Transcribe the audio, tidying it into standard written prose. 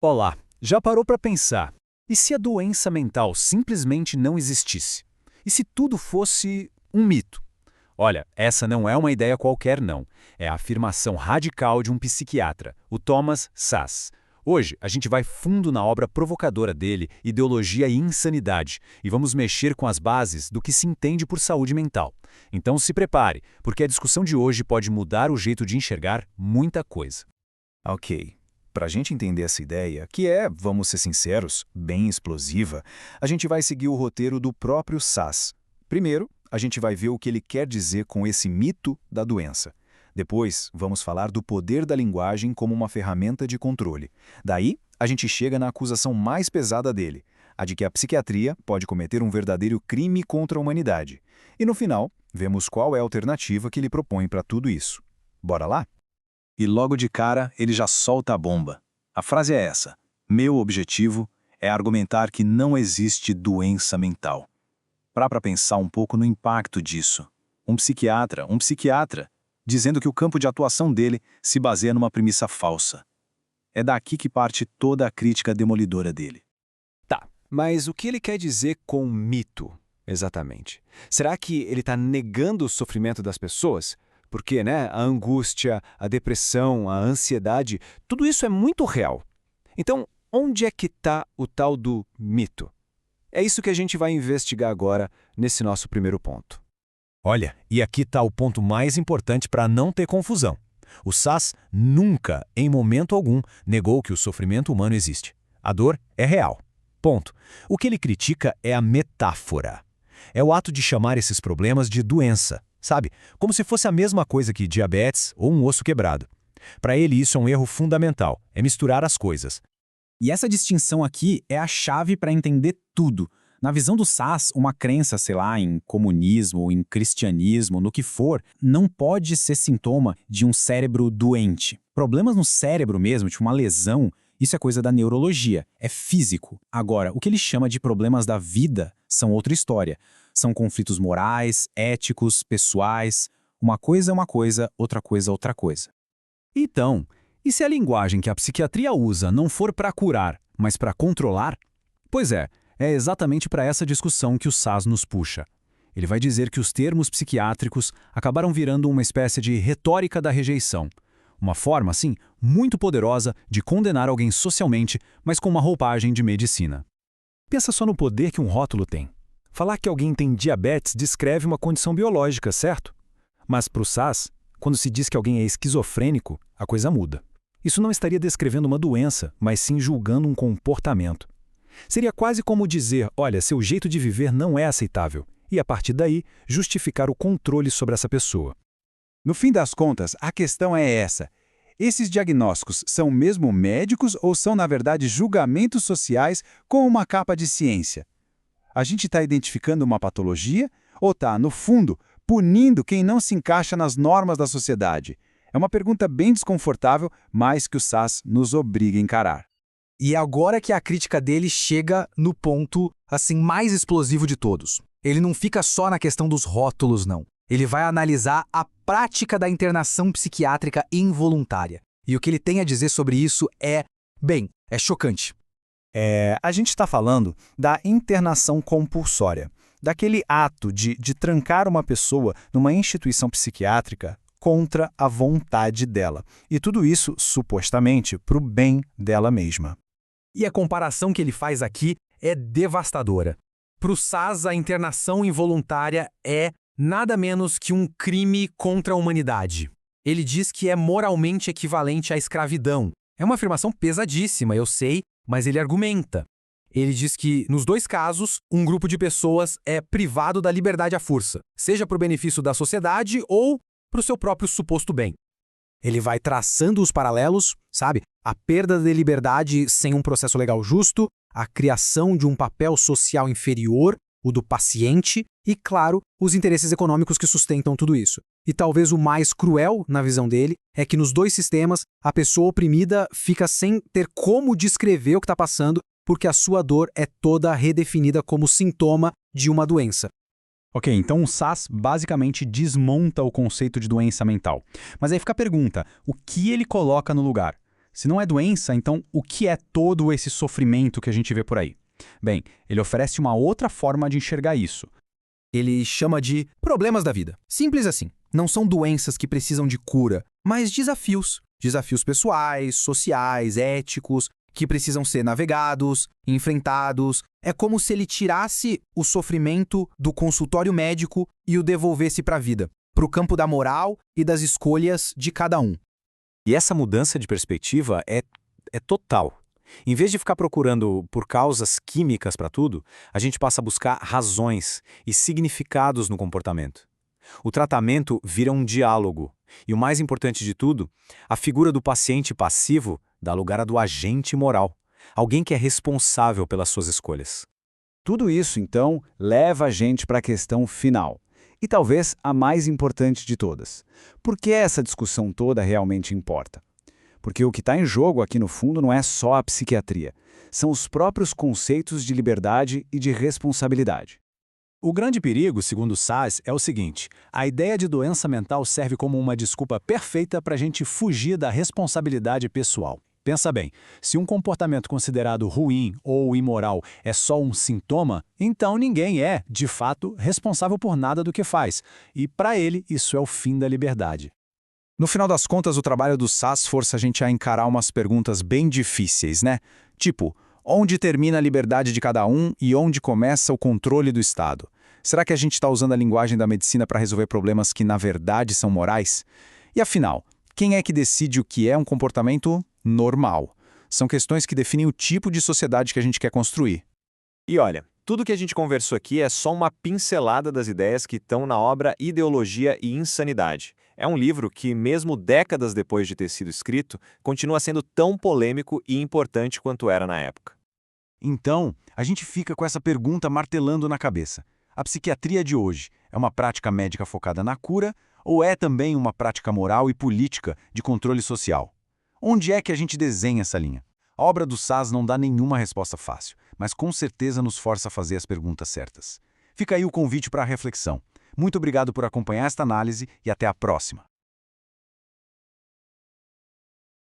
Olá, já parou para pensar? E se a doença mental simplesmente não existisse? E se tudo fosse um mito? Olha, essa não é uma ideia qualquer, não. É a afirmação radical de um psiquiatra, o Thomas Szasz. Hoje, a gente vai fundo na obra provocadora dele, Ideologia e Insanidade, e vamos mexer com as bases do que se entende por saúde mental. Então se prepare, porque a discussão de hoje pode mudar o jeito de enxergar muita coisa. Ok. Para a gente entender essa ideia, que é, vamos ser sinceros, bem explosiva, a gente vai seguir o roteiro do próprio Szasz. Primeiro, a gente vai ver o que ele quer dizer com esse mito da doença. Depois, vamos falar do poder da linguagem como uma ferramenta de controle. Daí, a gente chega na acusação mais pesada dele, a de que a psiquiatria pode cometer um verdadeiro crime contra a humanidade. E no final, vemos qual é a alternativa que ele propõe para tudo isso. Bora lá? E logo de cara, ele já solta a bomba. A frase é essa: meu objetivo é argumentar que não existe doença mental. Para pensar um pouco no impacto disso. Um psiquiatra, dizendo que o campo de atuação dele se baseia numa premissa falsa. É daqui que parte toda a crítica demolidora dele. Tá, mas o que ele quer dizer com mito, exatamente? Será que ele está negando o sofrimento das pessoas? Porque, a angústia, a depressão, a ansiedade, tudo isso é muito real. Então, onde é que está o tal do mito? É isso que a gente vai investigar agora nesse nosso primeiro ponto. Olha, e aqui está o ponto mais importante para não ter confusão. O Szasz nunca, em momento algum, negou que o sofrimento humano existe. A dor é real. Ponto. O que ele critica é a metáfora. É o ato de chamar esses problemas de doença, sabe? Como se fosse a mesma coisa que diabetes ou um osso quebrado. Para ele, isso é um erro fundamental, é misturar as coisas. E essa distinção aqui é a chave para entender tudo. Na visão do Szasz, uma crença, sei lá, em comunismo, em cristianismo, no que for, não pode ser sintoma de um cérebro doente. Problemas no cérebro mesmo, tipo uma lesão, isso é coisa da neurologia, é físico. Agora, o que ele chama de problemas da vida são outra história. São conflitos morais, éticos, pessoais. Uma coisa é uma coisa, outra coisa é outra coisa. Então, e se a linguagem que a psiquiatria usa não for para curar, mas para controlar? Pois é exatamente para essa discussão que o Szasz nos puxa. Ele vai dizer que os termos psiquiátricos acabaram virando uma espécie de retórica da rejeição. Uma forma, assim, muito poderosa de condenar alguém socialmente, mas com uma roupagem de medicina. Pensa só no poder que um rótulo tem. Falar que alguém tem diabetes descreve uma condição biológica, certo? Mas para o Szasz, quando se diz que alguém é esquizofrênico, a coisa muda. Isso não estaria descrevendo uma doença, mas sim julgando um comportamento. Seria quase como dizer, olha, seu jeito de viver não é aceitável, e a partir daí, justificar o controle sobre essa pessoa. No fim das contas, a questão é essa. Esses diagnósticos são mesmo médicos ou são, na verdade, julgamentos sociais com uma capa de ciência? A gente está identificando uma patologia ou está, no fundo, punindo quem não se encaixa nas normas da sociedade? É uma pergunta bem desconfortável, mas que o Szasz nos obriga a encarar. E é agora que a crítica dele chega no ponto, assim, mais explosivo de todos. Ele não fica só na questão dos rótulos, não. Ele vai analisar a prática da internação psiquiátrica involuntária. E o que ele tem a dizer sobre isso é chocante. A gente está falando da internação compulsória, daquele ato de trancar uma pessoa numa instituição psiquiátrica contra a vontade dela. E tudo isso, supostamente, para o bem dela mesma. E a comparação que ele faz aqui é devastadora. Para o Szasz, a internação involuntária é nada menos que um crime contra a humanidade. Ele diz que é moralmente equivalente à escravidão. É uma afirmação pesadíssima, eu sei, mas ele argumenta. Ele diz que, nos dois casos, um grupo de pessoas é privado da liberdade à força, seja para o benefício da sociedade ou para o seu próprio suposto bem. Ele vai traçando os paralelos, sabe? A perda de liberdade sem um processo legal justo, a criação de um papel social inferior, o do paciente, e, claro, os interesses econômicos que sustentam tudo isso. E talvez o mais cruel, na visão dele, é que nos dois sistemas, a pessoa oprimida fica sem ter como descrever o que está passando, porque a sua dor é toda redefinida como sintoma de uma doença. Ok, então o Szasz basicamente desmonta o conceito de doença mental. Mas aí fica a pergunta, o que ele coloca no lugar? Se não é doença, então o que é todo esse sofrimento que a gente vê por aí? Bem, ele oferece uma outra forma de enxergar isso. Ele chama de problemas da vida. Simples assim. Não são doenças que precisam de cura, mas desafios. Desafios pessoais, sociais, éticos, que precisam ser navegados, enfrentados. É como se ele tirasse o sofrimento do consultório médico e o devolvesse para a vida, para o campo da moral e das escolhas de cada um. E essa mudança de perspectiva é total. Em vez de ficar procurando por causas químicas para tudo, a gente passa a buscar razões e significados no comportamento. O tratamento vira um diálogo. E o mais importante de tudo, a figura do paciente passivo dá lugar à do agente moral, alguém que é responsável pelas suas escolhas. Tudo isso, então, leva a gente para a questão final. E talvez a mais importante de todas. Por que essa discussão toda realmente importa? Porque o que está em jogo aqui no fundo não é só a psiquiatria. São os próprios conceitos de liberdade e de responsabilidade. O grande perigo, segundo Saz, é o seguinte: a ideia de doença mental serve como uma desculpa perfeita para a gente fugir da responsabilidade pessoal. Pensa bem, se um comportamento considerado ruim ou imoral é só um sintoma, então ninguém é, de fato, responsável por nada do que faz. E, para ele, isso é o fim da liberdade. No final das contas, o trabalho do Saz força a gente a encarar umas perguntas bem difíceis, né? Tipo, onde termina a liberdade de cada um e onde começa o controle do Estado? Será que a gente está usando a linguagem da medicina para resolver problemas que, na verdade, são morais? E afinal, quem é que decide o que é um comportamento normal? São questões que definem o tipo de sociedade que a gente quer construir. E olha, tudo que a gente conversou aqui é só uma pincelada das ideias que estão na obra Ideologia e Insanidade. É um livro que, mesmo décadas depois de ter sido escrito, continua sendo tão polêmico e importante quanto era na época. Então, a gente fica com essa pergunta martelando na cabeça. A psiquiatria de hoje é uma prática médica focada na cura ou é também uma prática moral e política de controle social? Onde é que a gente desenha essa linha? A obra do Saz não dá nenhuma resposta fácil, mas com certeza nos força a fazer as perguntas certas. Fica aí o convite para a reflexão. Muito obrigado por acompanhar esta análise e até a próxima.